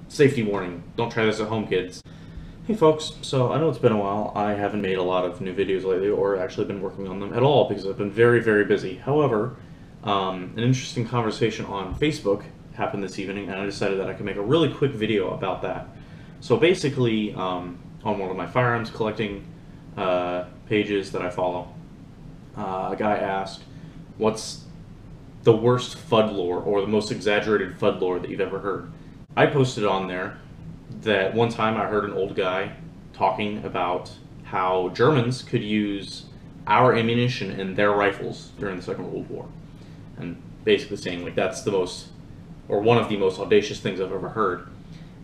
safety warning, don't try this at home, kids. Hey folks, so I know it's been a while. I haven't made a lot of new videos lately, or actually been working on them at all, because I've been very, very busy. However, an interesting conversation on Facebook happened this evening, and I decided that I could make a really quick video about that. So basically, on one of my firearms collecting pages that I follow, a guy asked, what's the worst Fudd lore, or the most exaggerated Fudd lore that you've ever heard? I posted on there that one time I heard an old guy talking about how Germans could use our ammunition in their rifles during the Second World War. And basically saying, like, that's the most, or one of the most audacious things I've ever heard.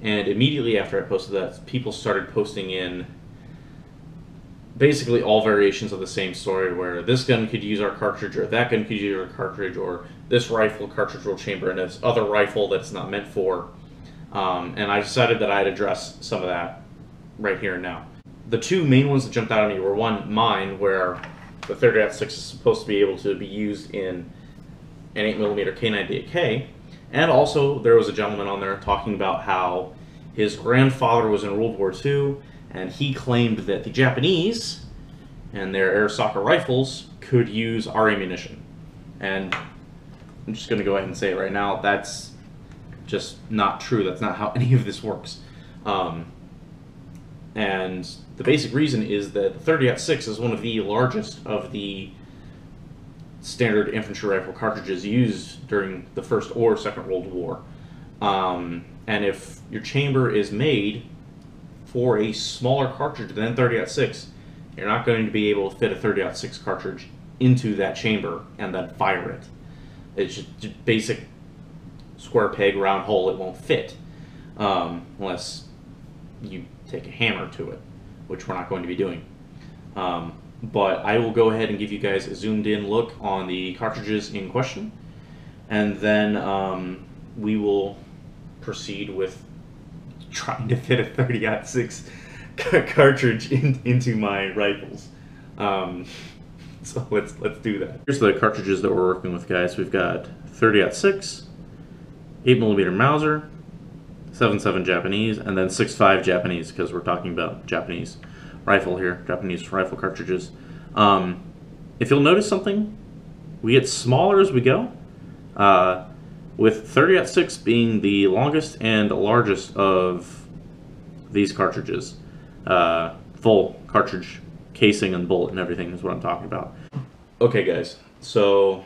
And immediately after I posted that, people started posting in basically all variations of the same story, where this gun could use our cartridge, or that gun could use our cartridge, or this rifle cartridge will chamber in this other rifle that it's not meant for. And I decided that I'd address some of that right here and now. The two main ones that jumped out at me were, one, mine, where the 30-06 is supposed to be able to be used in an 8mm K98K, and also there was a gentleman on there talking about how his grandfather was in World War II, and he claimed that the Japanese and their Arisaka rifles could use our ammunition. And I'm just going to go ahead and say it right now, that's just not true. That's not how any of this works. And the basic reason is that the 30-06 is one of the largest of the standard infantry rifle cartridges used during the First or Second World War. And if your chamber is made for a smaller cartridge than 30-06, you're not going to be able to fit a 30-06 cartridge into that chamber and then fire it. It's just basic square peg, round hole. It won't fit unless you take a hammer to it, which we're not going to be doing. But I will go ahead and give you guys a zoomed in look on the cartridges in question, and then we will proceed with trying to fit a 30-06 cartridge into my rifles. So let's do that. Here's the cartridges that we're working with, guys. We've got 30-06, 8mm Mauser, 7.7 Japanese, and then 6.5 Japanese, because we're talking about Japanese rifle here, Japanese rifle cartridges. If you'll notice something, we get smaller as we go, with 30-06 being the longest and largest of these cartridges. Full cartridge casing and bullet and everything is what I'm talking about. Okay guys, so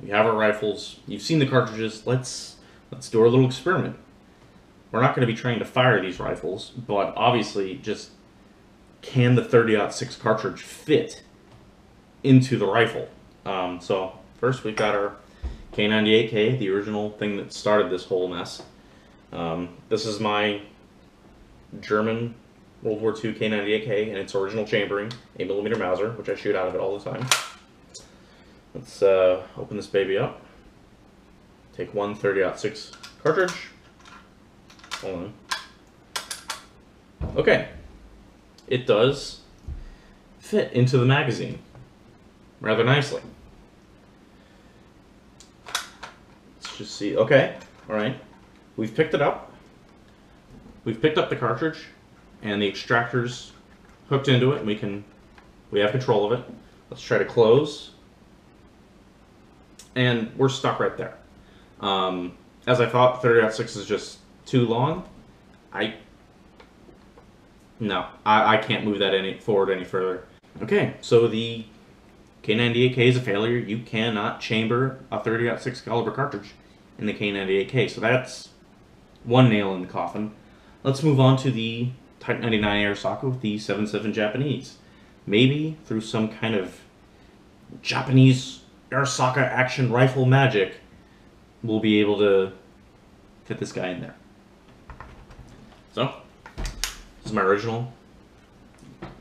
we have our rifles, you've seen the cartridges, let's do our little experiment. We're not going to be trying to fire these rifles, but obviously just can the 30-06 cartridge fit into the rifle? So first we've got our K98K, the original thing that started this whole mess. This is my German World War II K98K in its original chambering, 8mm Mauser, which I shoot out of it all the time. Let's open this baby up. Take one 30-06 cartridge. Hold on. Okay. It does fit into the magazine rather nicely. Let's just see. Okay. Alright. We've picked it up. We've picked up the cartridge, and the extractor's hooked into it, and we have control of it. Let's try to close. And we're stuck right there. As I thought, 30-06 is just too long. I can't move that forward any further. Okay, so the K98K is a failure. You cannot chamber a 30-06 caliber cartridge in the K98K. So that's one nail in the coffin. Let's move on to the Type 99 Arisaka with the 7.7 Japanese. Maybe through some kind of Japanese Arisaka action rifle magic, we'll be able to fit this guy in there. So, this is my original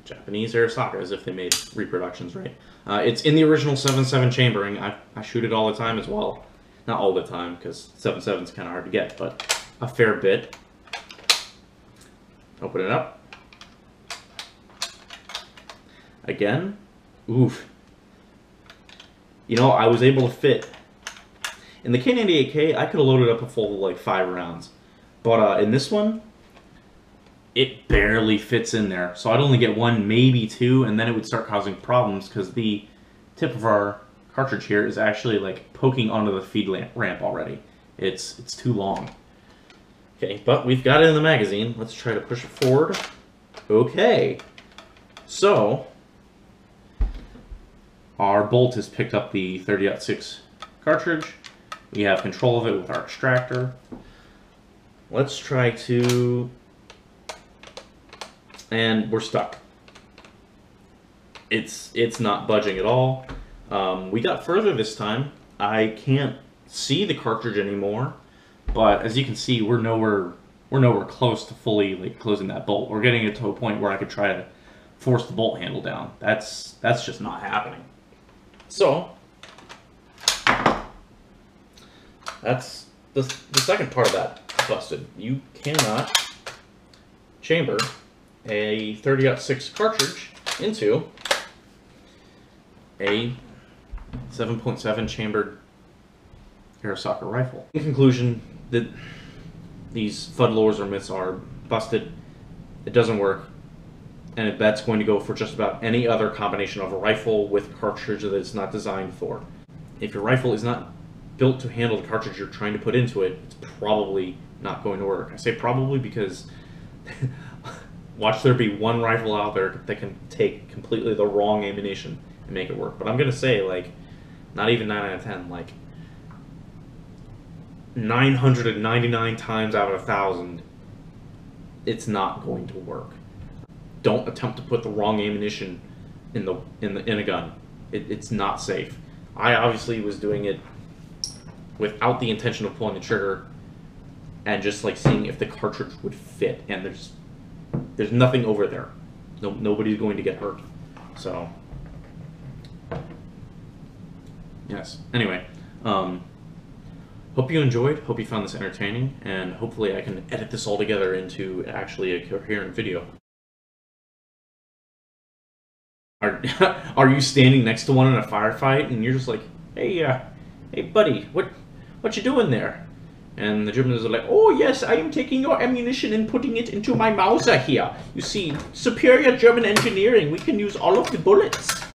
Japanese Arisaka, as if they made reproductions, right? It's in the original 7.7 chambering. I shoot it all the time as well. Not all the time, because 7.7 is kind of hard to get, but a fair bit. Open it up. Again. Oof. You know, I was able to fit. In the K98K, I could have loaded up a full, like, 5 rounds. But in this one, it barely fits in there. So I'd only get 1, maybe 2, and then it would start causing problems because the tip of our cartridge here is actually like poking onto the feed ramp already. It's too long. Okay, but we've got it in the magazine. Let's try to push it forward. Okay. So our bolt has picked up the 30-06 cartridge. We have control of it with our extractor. Let's try to... And we're stuck. It's not budging at all. We got further this time. I can't see the cartridge anymore, but as you can see, we're nowhere close to fully like closing that bolt. We're getting it to a point where I could try to force the bolt handle down. That's just not happening. So that's the second part of that busted. You cannot chamber a 30-06 cartridge into a 7.7 chambered Airsoft rifle. In conclusion, that these Fudd Lores or myths are busted. It doesn't work, and that's going to go for just about any other combination of a rifle with cartridge that it's not designed for. If your rifle is not built to handle the cartridge you're trying to put into it, it's probably not going to work. I say probably because watch there be one rifle out there that can take completely the wrong ammunition and make it work. But I'm going to say, like, not even 9 out of 10, like 999 times out of 1,000, it's not going to work. Don't attempt to put the wrong ammunition in a gun. It's not safe. I obviously was doing it without the intention of pulling the trigger and just like seeing if the cartridge would fit, and there's nothing over there. Nobody's going to get hurt. So yes. Anyway, hope you enjoyed. Hope you found this entertaining, and hopefully I can edit this all together into actually a coherent video. Are you standing next to one in a firefight and you're just like, hey buddy, what you doing there? And the Germans are like, oh yes, I am taking your ammunition and putting it into my Mauser here. You see, superior German engineering, we can use all of the bullets.